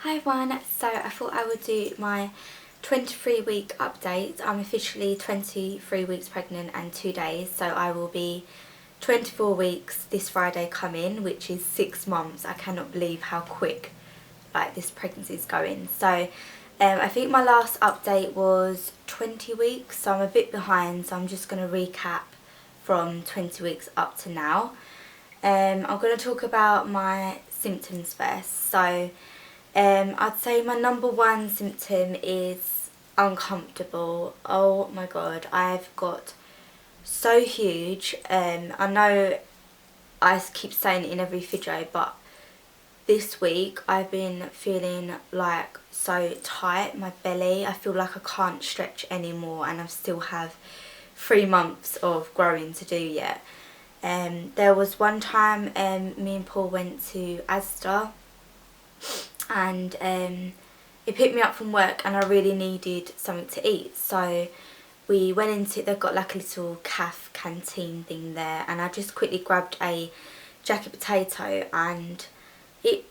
Hi everyone, so I thought I would do my 23-week update. I'm officially 23 weeks pregnant and 2 days, so I will be 24 weeks this Friday coming, which is 6 months. I cannot believe how quick this pregnancy is going. So I think my last update was 20 weeks, so I'm a bit behind, so I'm just going to recap from 20 weeks up to now. I'm going to talk about my symptoms first. So I'd say my number one symptom is uncomfortable. Oh my god, I've got so huge. I know I keep saying it in every video, but this week I've been feeling like so tight, my belly. I feel like I can't stretch anymore, and I still have 3 months of growing to do yet. There was one time me and Paul went to Asda, and he picked me up from work and I really needed something to eat, so we went into, they've got like a little calf canteen thing there, and I just quickly grabbed a jacket potato and it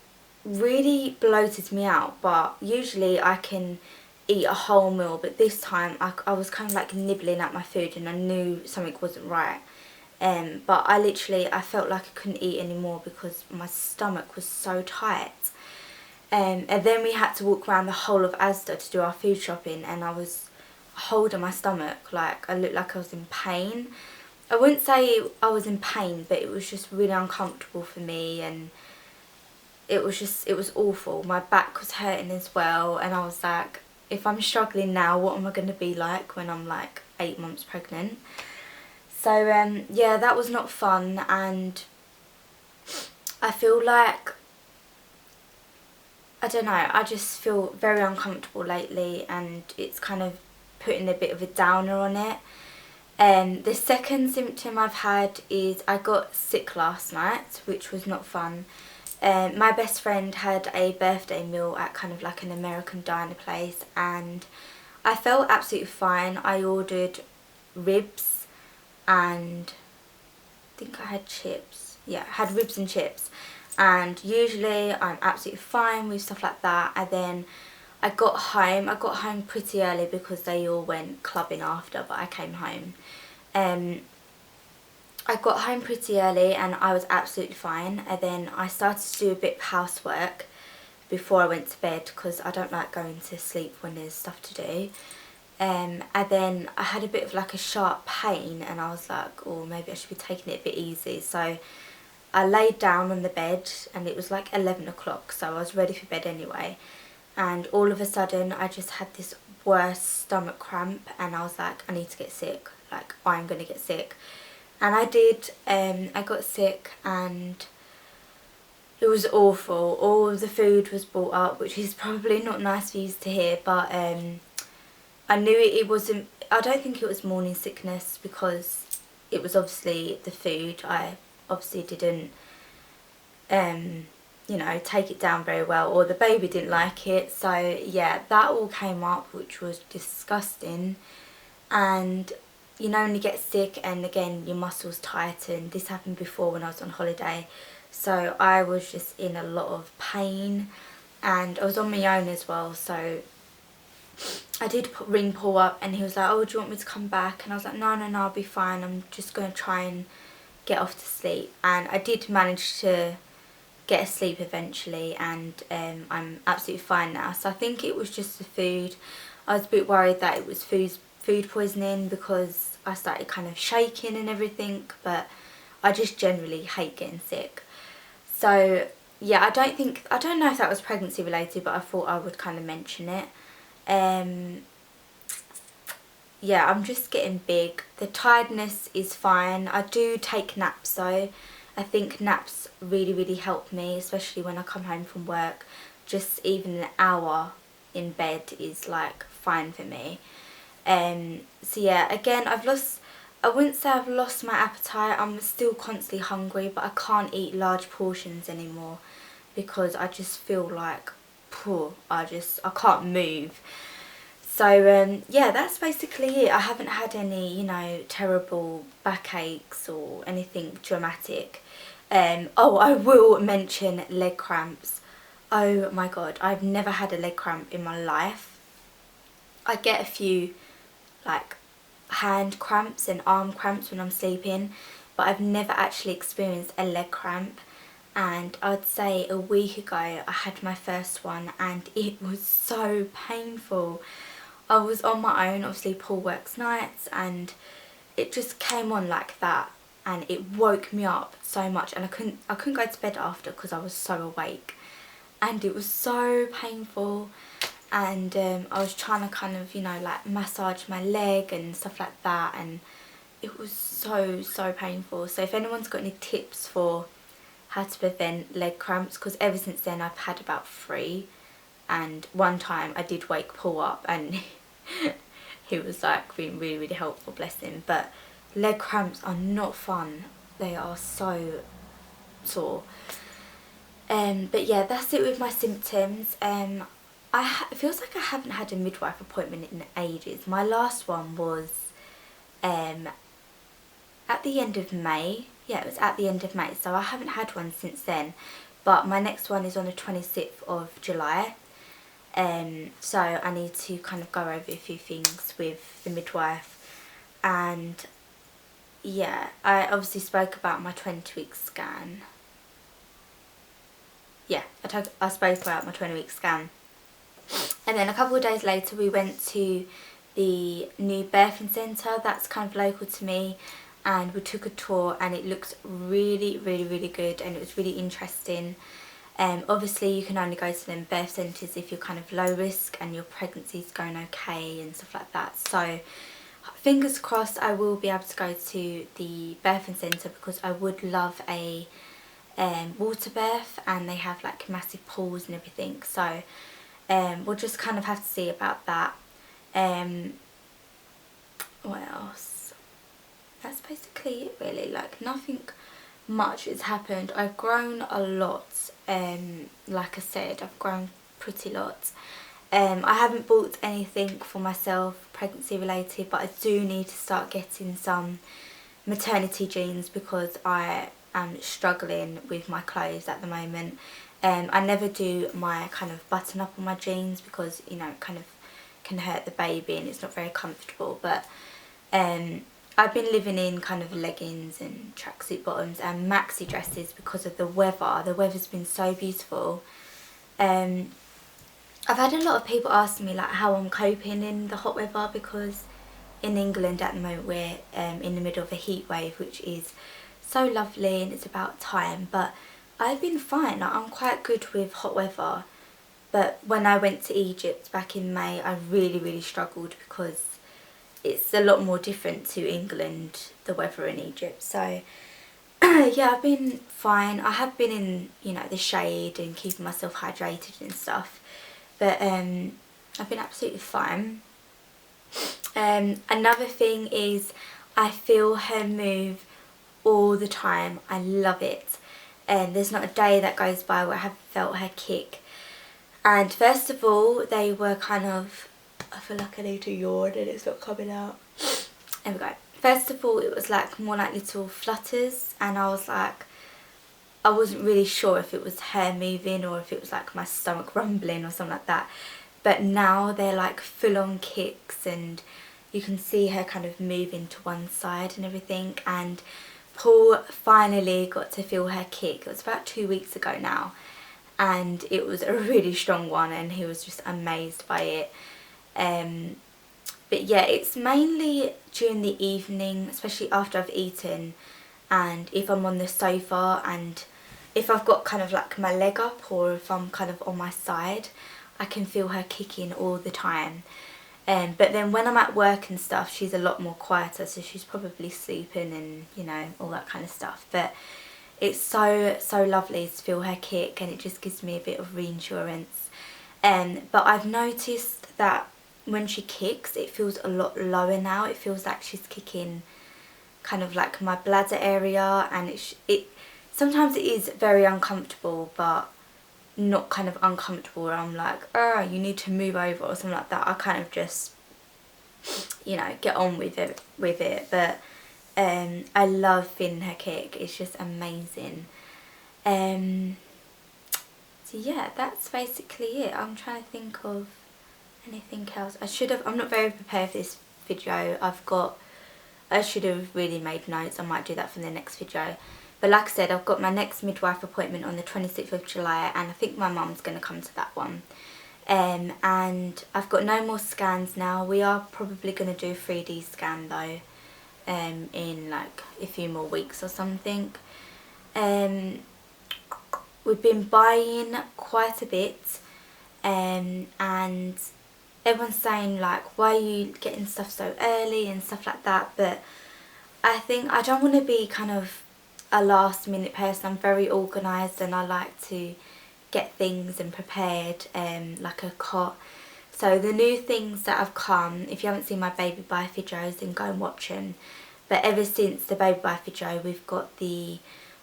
really bloated me out. But usually I can eat a whole meal, but this time I was kind of like nibbling at my food and I knew something wasn't right. But I felt like I couldn't eat anymore because my stomach was so tight. And then we had to walk around the whole of Asda to do our food shopping, and I was holding my stomach, like I looked like I was in pain. I wouldn't say I was in pain, but it was just really uncomfortable for me, and it was awful. My back was hurting as well, and I was like, if I'm struggling now, what am I going to be like when I'm like 8 months pregnant? So yeah, that was not fun, and I feel like, I don't know, I just feel very uncomfortable lately, and it's kind of putting a bit of a downer on it. The second symptom I've had is I got sick last night, which was not fun. My best friend had a birthday meal at kind of like an American diner place, and I felt absolutely fine. I ordered ribs and I think I had chips. Yeah, I had ribs and chips. And usually I'm absolutely fine with stuff like that. And then I got home pretty early because they all went clubbing after, but I came home. I got home pretty early and I was absolutely fine, and then I started to do a bit of housework before I went to bed because I don't like going to sleep when there's stuff to do. And then I had a bit of like a sharp pain, and I was like, oh, maybe I should be taking it a bit easy. So I laid down on the bed and it was like 11 o'clock, so I was ready for bed anyway. And all of a sudden I just had this worse stomach cramp, and I was like, I need to get sick, like I'm going to get sick. And I did. I got sick and it was awful. All of the food was brought up, which is probably not nice for you to hear, but I knew it wasn't, I don't think it was morning sickness because it was obviously the food. I obviously didn't, you know, take it down very well, or the baby didn't like it. So yeah, that all came up, which was disgusting. And you know, when you get sick and again your muscles tighten, this happened before when I was on holiday, so I was just in a lot of pain, and I was on my own as well. So I did ring Paul up and he was like, oh, do you want me to come back? And I was like, no, I'll be fine, I'm just going to try and get off to sleep. And I did manage to get asleep eventually, and I'm absolutely fine now. So I think it was just the food. I was a bit worried that it was food poisoning because I started kind of shaking and everything, but I just generally hate getting sick. So yeah, I don't know if that was pregnancy related, but I thought I would kind of mention it. Yeah, I'm just getting big. The tiredness is fine. I do take naps though. I think naps really help me, especially when I come home from work. Just even an hour in bed is like fine for me. So yeah, again, I wouldn't say I've lost my appetite. I'm still constantly hungry, but I can't eat large portions anymore because I just feel like, poor, I can't move. So yeah, that's basically it. I haven't had any, you know, terrible backaches or anything dramatic. Oh, I will mention leg cramps. Oh my god, I've never had a leg cramp in my life. I get a few like hand cramps and arm cramps when I'm sleeping, but I've never actually experienced a leg cramp. And I'd say a week ago I had my first one and it was so painful. I was on my own, obviously Paul works nights, and it just came on like that and it woke me up so much, and I couldn't go to bed after because I was so awake, and it was so painful. And I was trying to kind of, you know, like massage my leg and stuff like that, and it was so painful. So if anyone's got any tips for how to prevent leg cramps, because ever since then I've had about 3, and one time I did wake Paul up and he was like being really helpful, bless him. But leg cramps are not fun, they are so sore. But yeah, that's it with my symptoms. It feels like I haven't had a midwife appointment in ages. My last one was at the end of May. Yeah, it was at the end of May, so I haven't had one since then. But my next one is on the 26th of July. So I need to kind of go over a few things with the midwife. And yeah, I obviously spoke about my 20-week scan. Yeah, I spoke about my 20-week scan. And then a couple of days later we went to the new birthing centre that's kind of local to me, and we took a tour, and it looks really good, and it was really interesting. Obviously you can only go to them birth centres if you're kind of low risk and your pregnancy's going okay and stuff like that. So fingers crossed I will be able to go to the birthing centre, because I would love a water birth, and they have like massive pools and everything. So we'll just kind of have to see about that. What else? That's basically it really, like nothing much has happened. I've grown a lot, like I said, I've grown pretty lot. I haven't bought anything for myself pregnancy related, but I do need to start getting some maternity jeans because I am struggling with my clothes at the moment. I never do my kind of button up on my jeans because, you know, it kind of can hurt the baby and it's not very comfortable. But I've been living in kind of leggings and tracksuit bottoms and maxi dresses because of the weather. The weather's been so beautiful. I've had a lot of people asking me like how I'm coping in the hot weather, because in England at the moment we're in the middle of a heat wave, which is so lovely and it's about time. But I've been fine. Like, I'm quite good with hot weather, but when I went to Egypt back in May I really struggled because it's a lot more different to England, the weather in Egypt. So yeah, I've been fine. I have been in, you know, the shade and keeping myself hydrated and stuff, but I've been absolutely fine. Another thing is I feel her move all the time. I love it. And there's not a day that goes by where I haven't felt her kick. And first of all, they were kind of, I feel like I need to yawn and it's not coming out. There we go. First of all, it was like more like little flutters, and I was like, I wasn't really sure if it was her moving or if it was like my stomach rumbling or something like that. But now they're like full on kicks, and you can see her kind of moving to one side and everything. And Paul finally got to feel her kick. It was about 2 weeks ago now, and it was a really strong one, and he was just amazed by it. But yeah, it's mainly during the evening, especially after I've eaten, and if I'm on the sofa and if I've got kind of like my leg up, or if I'm kind of on my side, I can feel her kicking all the time. But then when I'm at work and stuff, she's a lot more quieter, so she's probably sleeping and, you know, all that kind of stuff. But it's so lovely to feel her kick, and it just gives me a bit of reassurance. But I've noticed that when she kicks, it feels a lot lower now. It feels like she's kicking kind of like my bladder area, and it sometimes it is very uncomfortable, but not kind of uncomfortable where I'm like, oh, you need to move over or something like that. I kind of just, you know, get on with it. But I love feeling her kick. It's just amazing. So yeah, that's basically it. I'm trying to think of anything else. I'm not very prepared for this video. I should have really made notes. I might do that for the next video. But like I said, I've got my next midwife appointment on the 26th of July, and I think my mum's going to come to that one. And I've got no more scans now. We are probably going to do a 3D scan though, in like a few more weeks or something. We've been buying quite a bit, and everyone's saying like, why are you getting stuff so early and stuff like that, but I think I don't want to be kind of a last minute person. I'm very organised and I like to get things and prepared, like a cot. So the new things that have come, if you haven't seen my baby buy videos, then go and watch them. But ever since the baby buy video, we've got the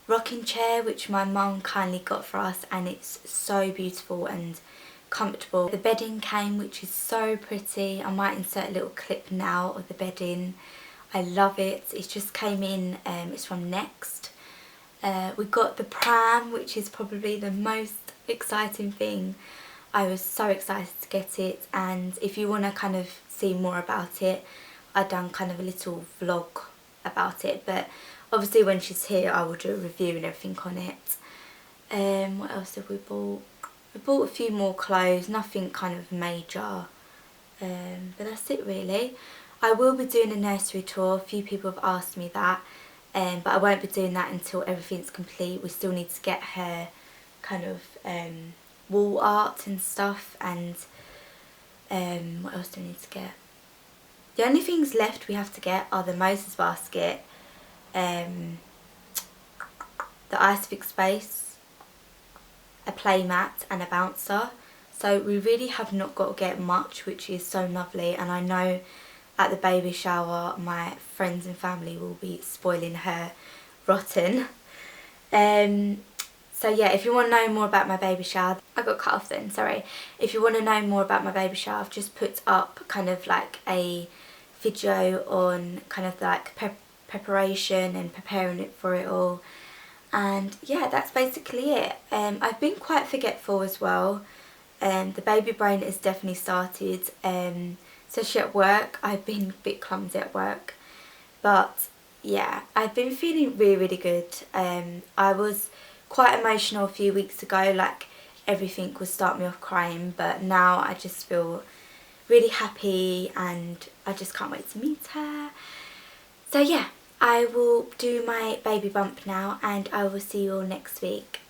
rocking chair, which my mum kindly got for us, and it's so beautiful and comfortable. The bedding came, which is so pretty. I might insert a little clip now of the bedding. I love it. It just came in, it's from Next. We got the pram, which is probably the most exciting thing. I was so excited to get it, and if you want to kind of see more about it, I've done kind of a little vlog about it, but obviously when she's here I will do a review and everything on it. What else have we bought? We bought a few more clothes, nothing kind of major, but that's it really. I will be doing a nursery tour. A few people have asked me that, but I won't be doing that until everything's complete. We still need to get her kind of wall art and stuff, and what else do we need to get? The only things left we have to get are the Moses basket, the Isofix base, a play mat and a bouncer. So we really have not got to get much, which is so lovely, and I know at the baby shower my friends and family will be spoiling her rotten. So yeah, if you want to know more about my baby shower, I got cut off then, sorry. If you want to know more about my baby shower, I've just put up kind of like a video on kind of like preparation and preparing it for it all. And yeah, that's basically it. I've been quite forgetful as well. The baby brain has definitely started, especially at work. I've been a bit clumsy at work, but yeah, I've been feeling really good. I was quite emotional a few weeks ago, like everything would start me off crying, but now I just feel really happy and I just can't wait to meet her. So yeah, I will do my baby bump now and I will see you all next week.